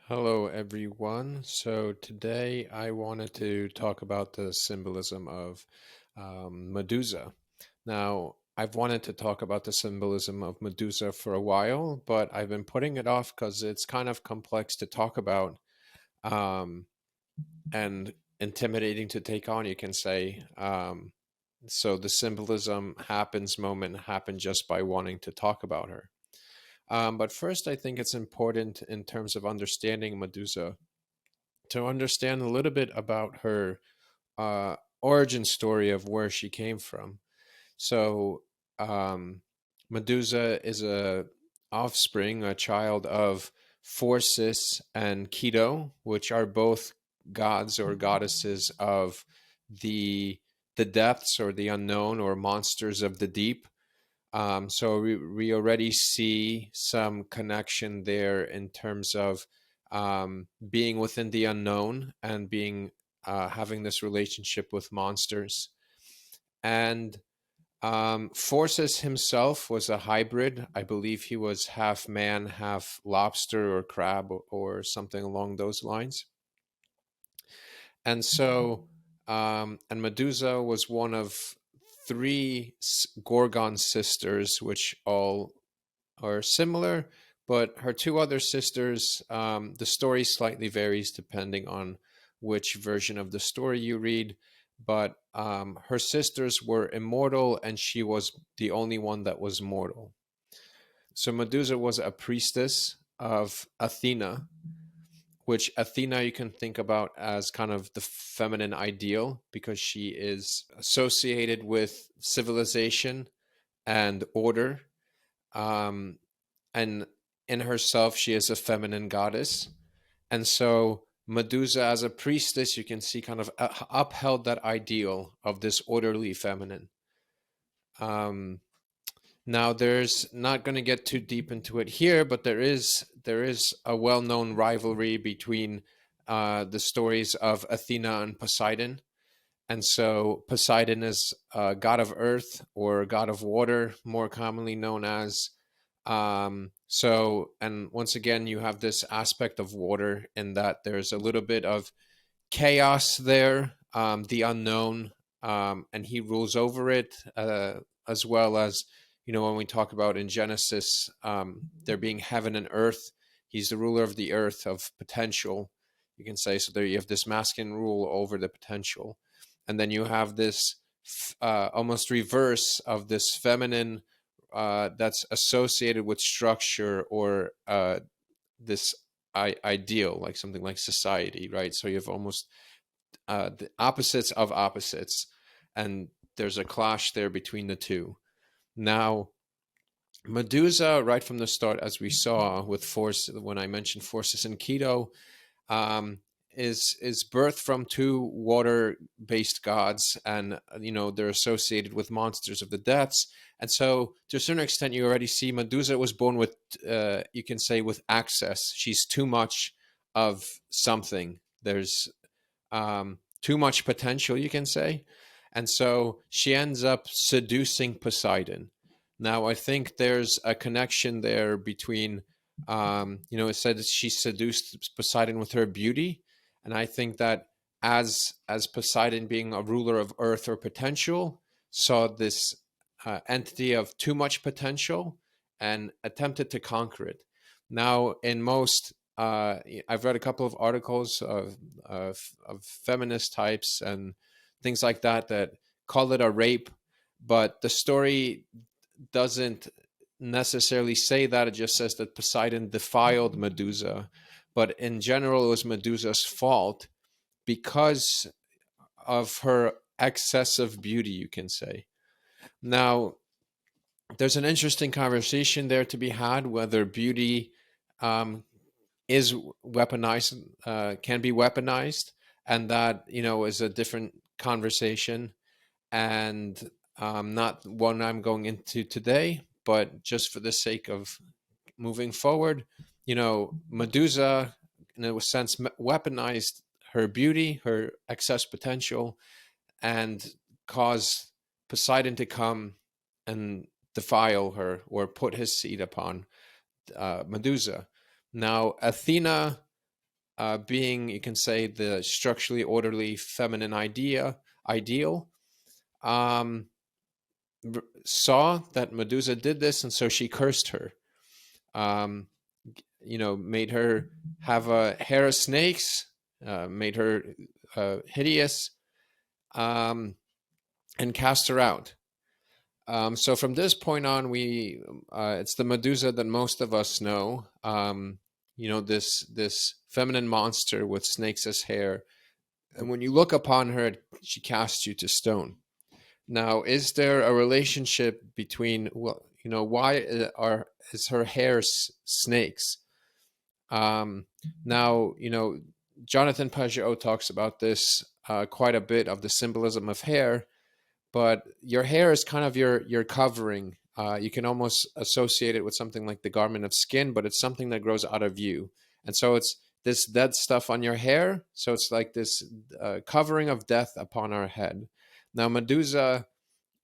Hello, everyone. So today I wanted to talk about the symbolism of Medusa. Now, I've wanted to talk about the symbolism of Medusa for a while, but I've been putting it off because it's kind of complex to talk about um, and intimidating to take on, you can say. So the symbolism moment happened just by wanting to talk about her. But first, I think it's important in terms of understanding Medusa to understand a little bit about her origin story of where she came from. So, um, Medusa is a child of Phorcys and Keto, which are both gods or goddesses of the the depths or the unknown or monsters of the deep. So we already see some connection there in terms of being within the unknown and being having this relationship with monsters. And Forces himself was a hybrid. I believe he was half man, half lobster or crab or something along those lines. And so, and Medusa was one of three Gorgon sisters, which all are similar, but her two other sisters, the story slightly varies depending on which version of the story you read. But her sisters were immortal, and she was the only one that was mortal. So Medusa was a priestess of Athena, which Athena you can think about as kind of the feminine ideal because she is associated with civilization and order. Um, and in herself, she is a feminine goddess. And so Medusa, as a priestess, you can see kind of upheld that ideal of this orderly feminine. Um, Now, there's not going to get too deep into it here, but there is a well-known rivalry between the stories of Athena and Poseidon. And so Poseidon is god of earth or god of water, more commonly known as. And once again, you have this aspect of water in that there's a little bit of chaos there, the unknown, and he rules over it, as well as, when we talk about in Genesis, there being heaven and earth, he's the ruler of the earth of potential, you can say. So there you have this masculine rule over the potential. And then you have this almost reverse of this feminine that's associated with structure or this ideal, like something like society, right? So you have almost the opposites of opposites, and there's a clash there between the two. Now, Medusa, right from the start, as we saw with Force, when I mentioned Forces and Keto, um, is birthed from two water-based gods, and they're associated with monsters of the depths. And so, to a certain extent, you already see Medusa was born with, you can say, with access. She's too much of something. There's too much potential, you can say. And so she ends up seducing Poseidon. Now, I think there's a connection there between, it said that she seduced Poseidon with her beauty. And I think that as Poseidon, being a ruler of earth or potential, saw this entity of too much potential and attempted to conquer it. Now, in most I've read a couple of articles of feminist types and things like that that call it a rape, but the story doesn't necessarily say that. It just says that Poseidon defiled Medusa, but in general, it was Medusa's fault because of her excessive beauty, you can say. Now, there's an interesting conversation there to be had whether beauty um, is weaponized, can be weaponized, and that is a different conversation, and not one I'm going into today. But just for the sake of moving forward, Medusa, in a sense, weaponized her beauty, her excess potential, and caused Poseidon to come and defile her or put his seed upon Medusa. Now, Athena being, you can say, the structurally orderly feminine ideal, um, saw that Medusa did this, and so she cursed her. Um, made her have a hair of snakes, made her hideous, um, and cast her out. So from this point on, we it's the Medusa that most of us know. This feminine monster with snakes as hair, and when you look upon her, she casts you to stone. Now, is there a relationship between, well, why is her hair snakes? Um, Now, Jonathan Pageau talks about this quite a bit, of the symbolism of hair, but your hair is kind of your covering. You can almost associate it with something like the garment of skin, but it's something that grows out of you. And so it's this dead stuff on your hair. So it's like this covering of death upon our head. Now, Medusa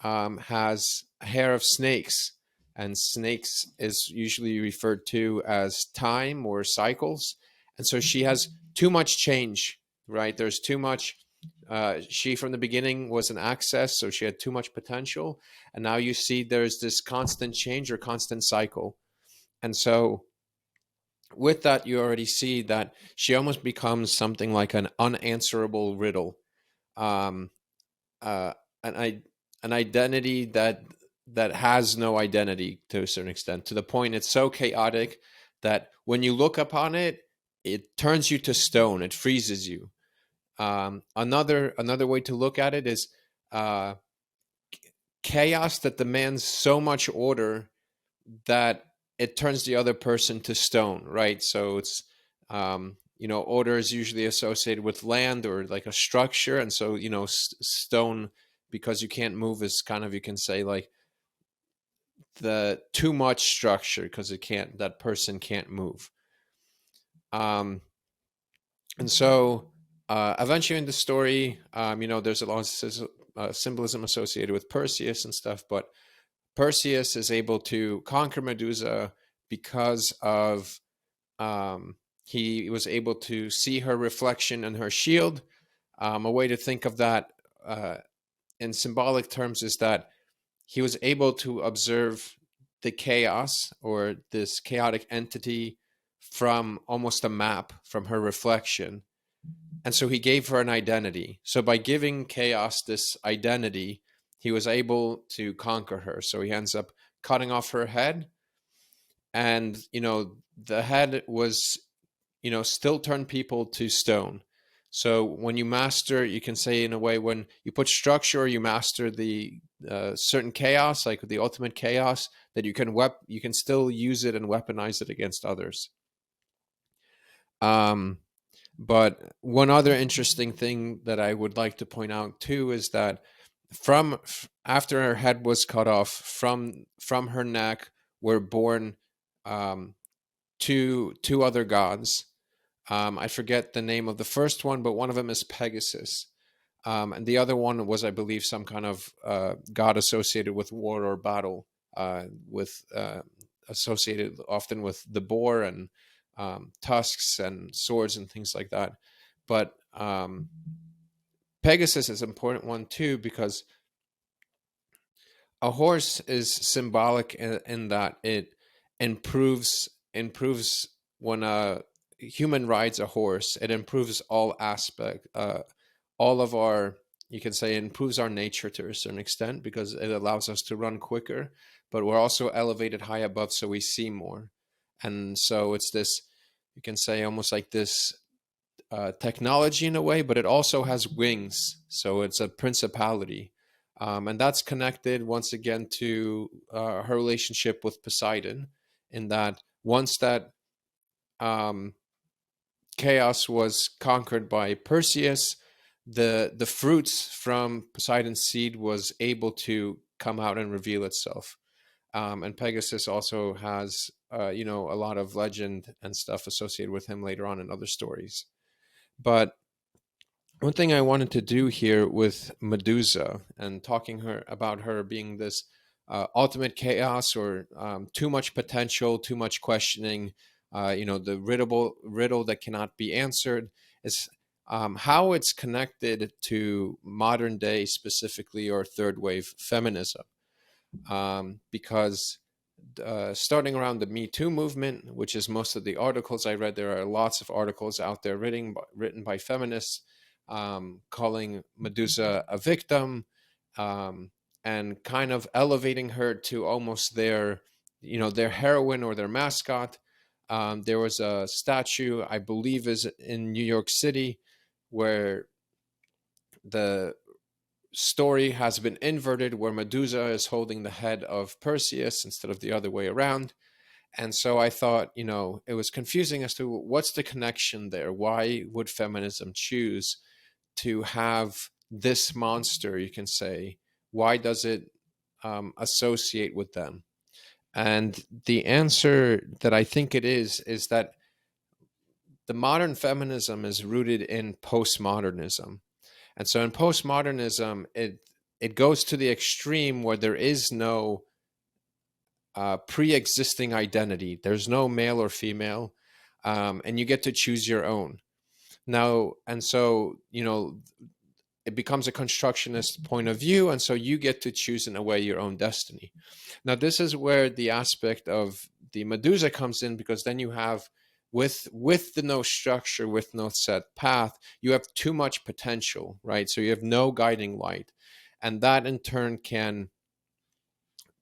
has hair of snakes, and snakes is usually referred to as time or cycles. And so she has too much change, right? There's too much. She from the beginning was an access, so she had too much potential. And now you see there's this constant change or constant cycle. And so with that, you already see that she almost becomes something like an unanswerable riddle. Um, uh, an an identity that has no identity to a certain extent, to the point it's so chaotic that when you look upon it, it turns you to stone. It freezes you. Another way to look at it is uh, chaos that demands so much order that it turns the other person to stone, right? So it's order is usually associated with land or like a structure, and so stone, because you can't move, is kind of, you can say, like the too much structure, because that person can't move. Um, and so eventually in the story, there's a lot of symbolism associated with Perseus and stuff, but Perseus is able to conquer Medusa because of he was able to see her reflection in her shield. A way to think of that in symbolic terms is that he was able to observe the chaos, or this chaotic entity, from almost a map from her reflection. And so he gave her an identity. So by giving chaos this identity, he was able to conquer her. So he ends up cutting off her head. And, the head was, still turned people to stone. So when you master, you can say in a way, when you put structure, you master the certain chaos, like the ultimate chaos, that you can still use it and weaponize it against others. But one other interesting thing that I would like to point out too is that after her head was cut off, from her neck were born two other gods. I forget the name of the first one, but one of them is Pegasus. And the other one was, I believe, some kind of god associated with war or battle, associated often with the boar and tusks and swords and things like that. But Pegasus is an important one too, because a horse is symbolic in that it improves when a human rides a horse. It improves all aspect, all of our, you can say, improves our nature to a certain extent, because it allows us to run quicker, but we're also elevated high above, so we see more. And so it's this, you can say, almost like this technology in a way, but it also has wings, so it's a principality. And that's connected once again to her relationship with Poseidon, in that once that chaos was conquered by Perseus, the fruits from Poseidon's seed was able to come out and reveal itself. And Pegasus also has a lot of legend and stuff associated with him later on in other stories. But one thing I wanted to do here with Medusa, and talking about her being this ultimate chaos, or too much potential, too much questioning, the riddle that cannot be answered, is how it's connected to modern day, specifically, or third wave feminism. Because starting around the Me Too movement, which is most of the articles I read, there are lots of articles out there written by feminists, calling Medusa a victim, um, and kind of elevating her to almost their heroine or their mascot. There was a statue, I believe, is in New York City, where the story has been inverted, where Medusa is holding the head of Perseus instead of the other way around. And so I thought, it was confusing as to what's the connection there. Why would feminism choose to have this monster, you can say? Why does it associate with them? And the answer that I think it is that the modern feminism is rooted in postmodernism. And so in postmodernism, it goes to the extreme where there is no pre-existing identity. There's no male or female, and you get to choose your own. Now, and so, it becomes a constructionist point of view, and so you get to choose, in a way, your own destiny. Now, this is where the aspect of the Medusa comes in, because then you have, with the no structure, with no set path, you have too much potential, right? So you have no guiding light, and that in turn can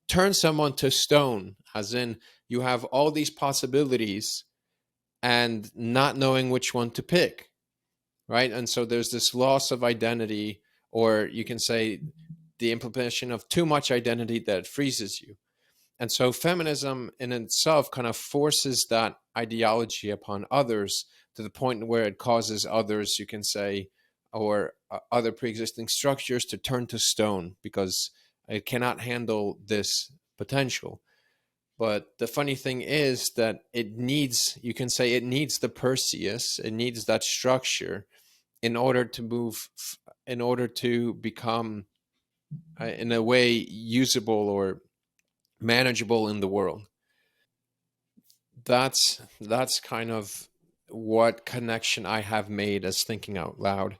turn someone to stone, as in you have all these possibilities and not knowing which one to pick, right? And so there's this loss of identity, or you can say the implementation of too much identity that freezes you. And so feminism in itself kind of forces that ideology upon others, to the point where it causes others, you can say, or other pre-existing structures, to turn to stone, because it cannot handle this potential. But the funny thing is that you can say it needs the Perseus, it needs that structure in order to move, in order to become, in a way, usable or manageable in the world. That's kind of what connection I have made as thinking out loud.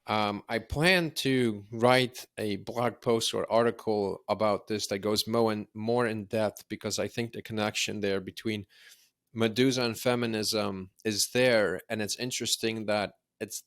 I plan to write a blog post or article about this that goes more in depth, because I think the connection there between Medusa and feminism is there, and it's interesting that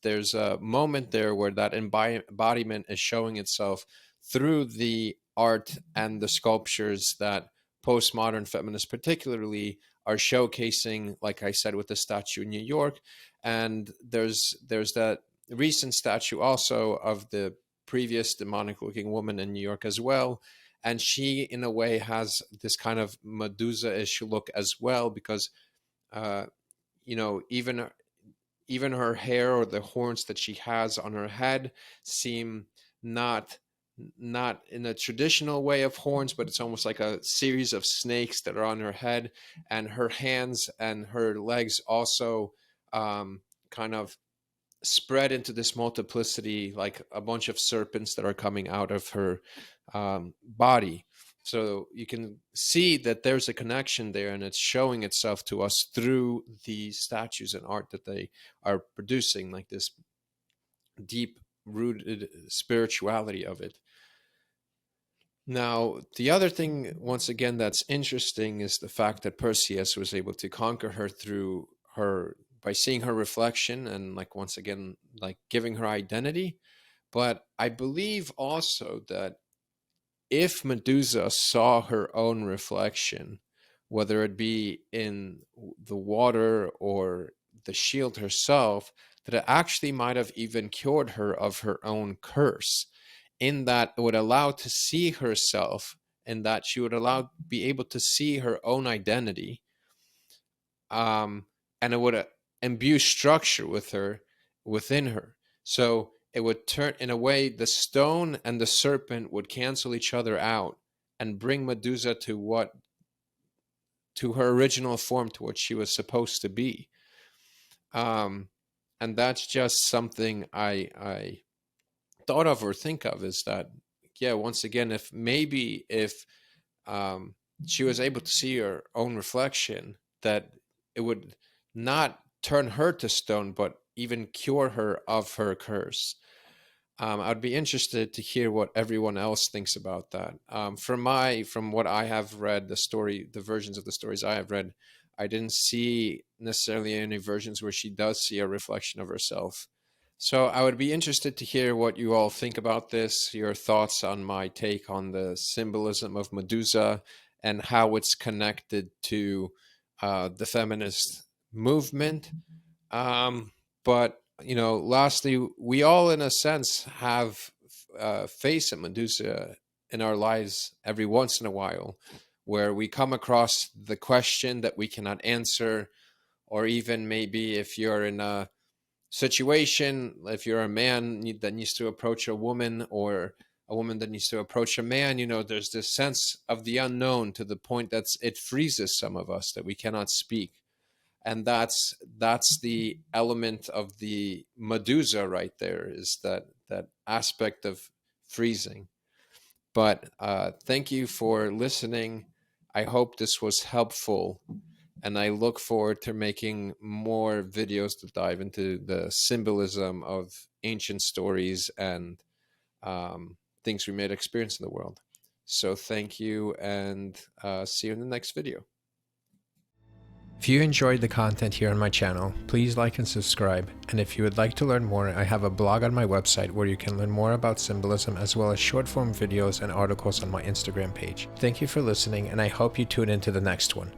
there's a moment there where that embodiment is showing itself through the art and the sculptures that postmodern feminists particularly are showcasing, like I said, with the statue in New York. And there's that recent statue also of the previous demonic looking woman in New York as well, and she in a way has this kind of Medusa-ish look as well, because uh, even her hair, or the horns that she has on her head, seem not not in a traditional way of horns, but it's almost like a series of snakes that are on her head, and her hands and her legs also kind of spread into this multiplicity, like a bunch of serpents that are coming out of her body. So you can see that there's a connection there, and it's showing itself to us through the statues and art that they are producing, like this deep rooted spirituality of it. Now, the other thing, once again, that's interesting is the fact that Perseus was able to conquer her through her by seeing her reflection, and, like, once again, like, giving her identity. But I believe also that if Medusa saw her own reflection, whether it be in the water or the shield herself, that it actually might have even cured her of her own curse, in that it would allow to see herself, and that she would be able to see her own identity, um, and it would imbue structure within her. So it would turn, in a way, the stone and the serpent would cancel each other out, and bring Medusa to her original form, to what she was supposed to be. Um, and that's just something I thought of or think of, is that, yeah, once again, if she was able to see her own reflection, that it would not turn her to stone, but even cure her of her curse. I'd be interested to hear what everyone else thinks about that. From what I have read, the versions of the stories I have read, I didn't see necessarily any versions where she does see a reflection of herself. So I would be interested to hear what you all think about this, your thoughts on my take on the symbolism of Medusa and how it's connected to the feminist movement. But lastly, we all, in a sense, have faced a Medusa in our lives every once in a while, where we come across the question that we cannot answer, or even maybe if you're in a situation, if you're a man that needs to approach a woman, or a woman that needs to approach a man, there's this sense of the unknown to the point that it freezes some of us, that we cannot speak. And that's the element of the Medusa right there, is that aspect of freezing. But thank you for listening. I hope this was helpful, and I look forward to making more videos to dive into the symbolism of ancient stories and things we may experience in the world. So thank you, and see you in the next video. If you enjoyed the content here on my channel, please like and subscribe. And if you would like to learn more, I have a blog on my website where you can learn more about symbolism, as well as short form videos and articles on my Instagram page. Thank you for listening, and I hope you tune into the next one.